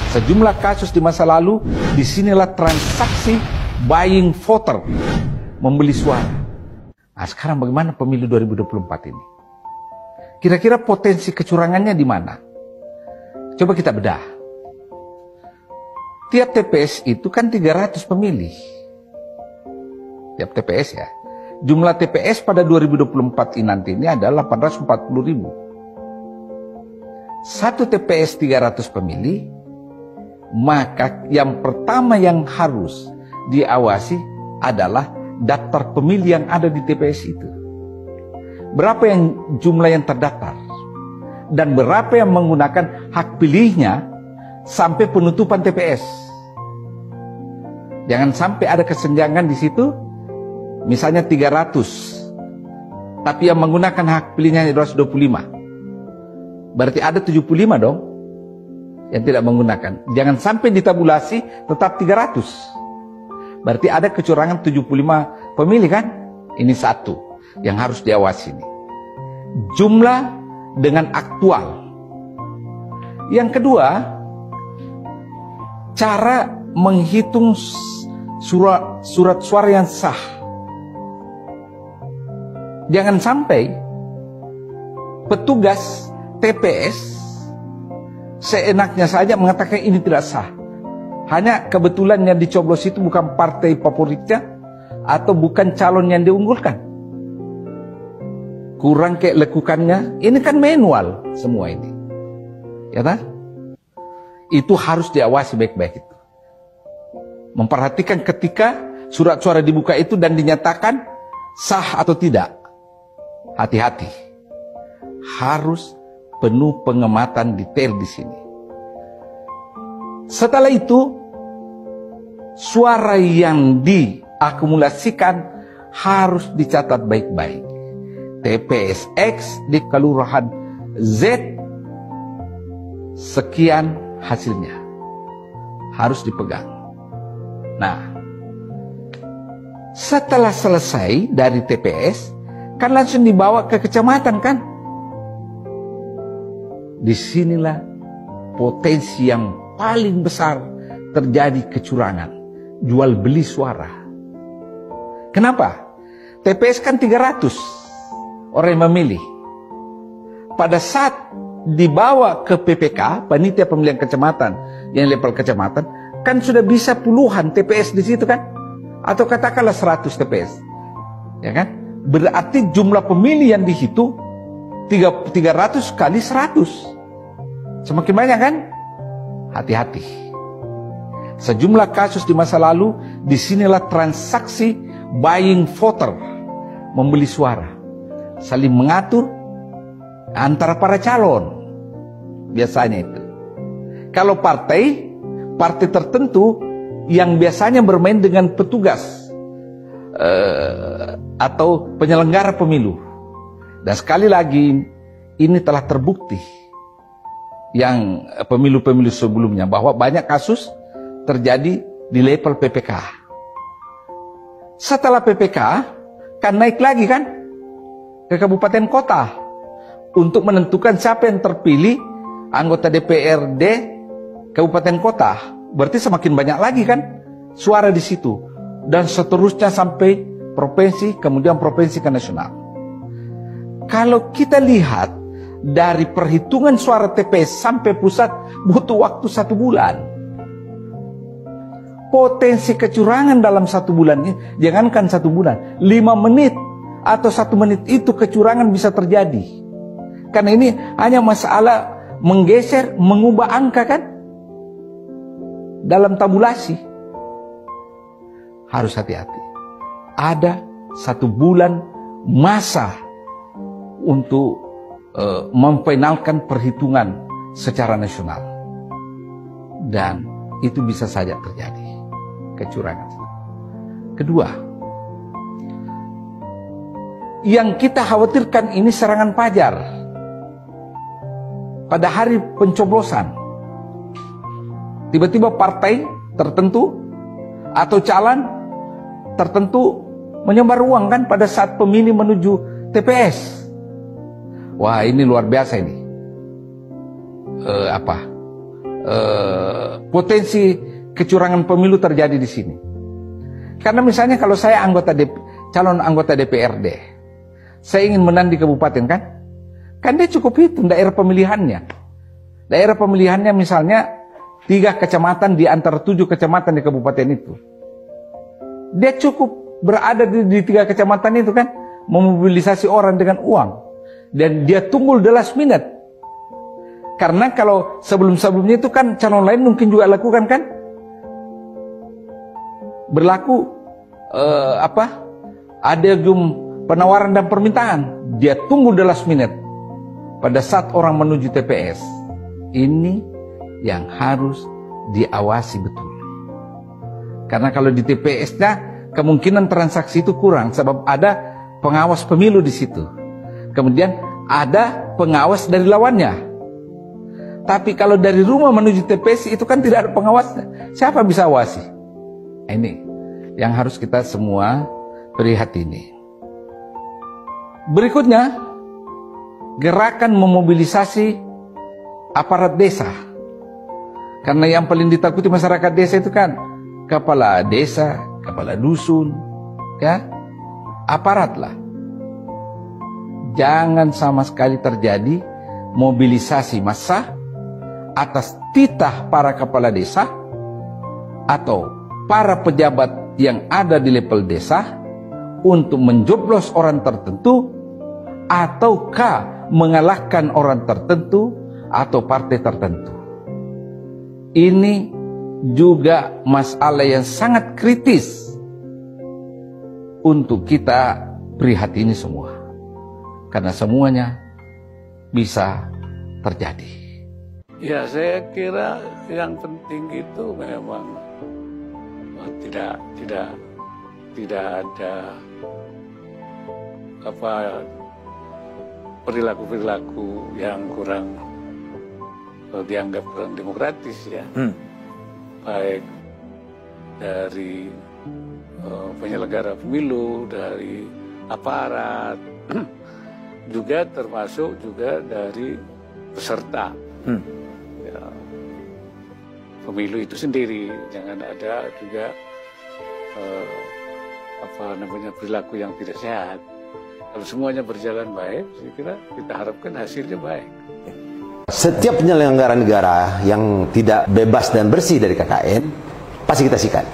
Sejumlah kasus di masa lalu, disinilah transaksi buying voter, membeli suara. Nah, sekarang bagaimana pemilu 2024 ini? Kira-kira potensi kecurangannya di mana? Coba kita bedah. Tiap TPS itu kan 300 pemilih. Tiap TPS ya. Jumlah TPS pada 2024 nanti ini adalah 840.000. Satu TPS 300 pemilih, maka yang pertama yang harus diawasi adalah daftar pemilih yang ada di TPS itu. Berapa yang jumlah yang terdaftar dan berapa yang menggunakan hak pilihnya sampai penutupan TPS. Jangan sampai ada kesenjangan di situ, misalnya 300, tapi yang menggunakan hak pilihnya 225. Berarti ada 75 dong yang tidak menggunakan. Jangan sampai ditabulasi tetap 300. Berarti ada kecurangan 75 pemilih kan? Ini satu yang harus diawasi ini. Jumlah dengan aktual. Yang kedua, cara menghitung surat suara yang sah. Jangan sampai petugas TPS seenaknya saja mengatakan ini tidak sah. Hanya kebetulan yang dicoblos itu bukan partai favoritnya atau bukan calon yang diunggulkan. Kurang kelekukannya, ini kan manual semua ini. Ya tak? Itu harus diawasi baik-baik itu. Memperhatikan ketika surat suara dibuka itu dan dinyatakan sah atau tidak. Hati-hati. Harus penuh pengamatan detail di sini. Setelah itu, suara yang diakumulasikan harus dicatat baik-baik. TPS X di kelurahan Z, sekian hasilnya. Harus dipegang. Nah, setelah selesai dari TPS, kan langsung dibawa ke kecamatan kan? Disinilah potensi yang paling besar terjadi kecurangan, jual beli suara. Kenapa? TPS kan 300 orang yang memilih. Pada saat dibawa ke PPK, panitia pemilihan kecamatan, yang level kecamatan, kan sudah bisa puluhan TPS di situ kan? Atau katakanlah 100 TPS. Ya kan? Berarti jumlah pemilih yang dihitung 300 kali 100. Semakin banyak kan? Hati-hati. Sejumlah kasus di masa lalu, disinilah transaksi buying voter, membeli suara. Saling mengatur antara para calon. Biasanya itu. Kalau partai tertentu yang biasanya bermain dengan petugas atau penyelenggara pemilu. Dan sekali lagi, ini telah terbukti yang pemilu-pemilu sebelumnya bahwa banyak kasus terjadi di level PPK. Setelah PPK kan naik lagi kan ke kabupaten kota untuk menentukan siapa yang terpilih anggota DPRD kabupaten kota. Berarti semakin banyak lagi kan suara di situ, dan seterusnya sampai provinsi, kemudian provinsi ke nasional. Kalau kita lihat dari perhitungan suara TPS sampai pusat butuh waktu 1 bulan. Potensi kecurangan dalam 1 bulan ini, jangankan 1 bulan, 5 menit atau 1 menit itu kecurangan bisa terjadi. Karena ini hanya masalah menggeser, mengubah angka kan dalam tabulasi. Harus hati-hati. Ada 1 bulan masa untuk memfinalkan perhitungan secara nasional, dan itu bisa saja terjadi kecurangan. Kedua, yang kita khawatirkan ini serangan fajar pada hari pencoblosan. Tiba-tiba partai tertentu atau calon tertentu menyebar uang kan pada saat pemilih menuju TPS. Wah, ini luar biasa ini. potensi kecurangan pemilu terjadi di sini. Karena misalnya kalau saya calon anggota DPRD, saya ingin menang di kabupaten kan dia cukup hitung daerah pemilihannya. Daerah pemilihannya misalnya 3 kecamatan di antara 7 kecamatan di kabupaten itu. Dia cukup berada di 3 kecamatan itu kan, memobilisasi orang dengan uang. Dan dia tunggu the last minute. Karena kalau sebelum-sebelumnya itu kan calon lain mungkin juga lakukan kan. Berlaku ada penawaran dan permintaan. Dia tunggu the last minute. Pada saat orang menuju TPS. Ini yang harus diawasi betul. Karena kalau di TPS-nya kemungkinan transaksi itu kurang sebab ada pengawas pemilu di situ. Kemudian ada pengawas dari lawannya. Tapi kalau dari rumah menuju TPS itu kan tidak ada pengawasnya. Siapa bisa awasi? Ini yang harus kita semua prihatini. Berikutnya, gerakan memobilisasi aparat desa. Karena yang paling ditakuti masyarakat desa itu kan kepala desa, kepala dusun, ya, aparat lah. Jangan sama sekali terjadi mobilisasi massa atas titah para kepala desa atau para pejabat yang ada di level desa untuk menjoblos orang tertentu ataukah mengalahkan orang tertentu atau partai tertentu. Ini juga masalah yang sangat kritis untuk kita prihatini semua. Karena semuanya bisa terjadi. Ya, saya kira yang penting itu memang tidak ada perilaku-perilaku yang kurang dianggap kurang demokratis ya. Baik dari penyelenggara pemilu, dari aparat, juga termasuk juga dari peserta ya, pemilu itu sendiri. Jangan ada juga perilaku yang tidak sehat. Kalau semuanya berjalan baik, saya kira kita harapkan hasilnya baik. Setiap penyelenggara negara yang tidak bebas dan bersih dari KKN, pasti kita sikat.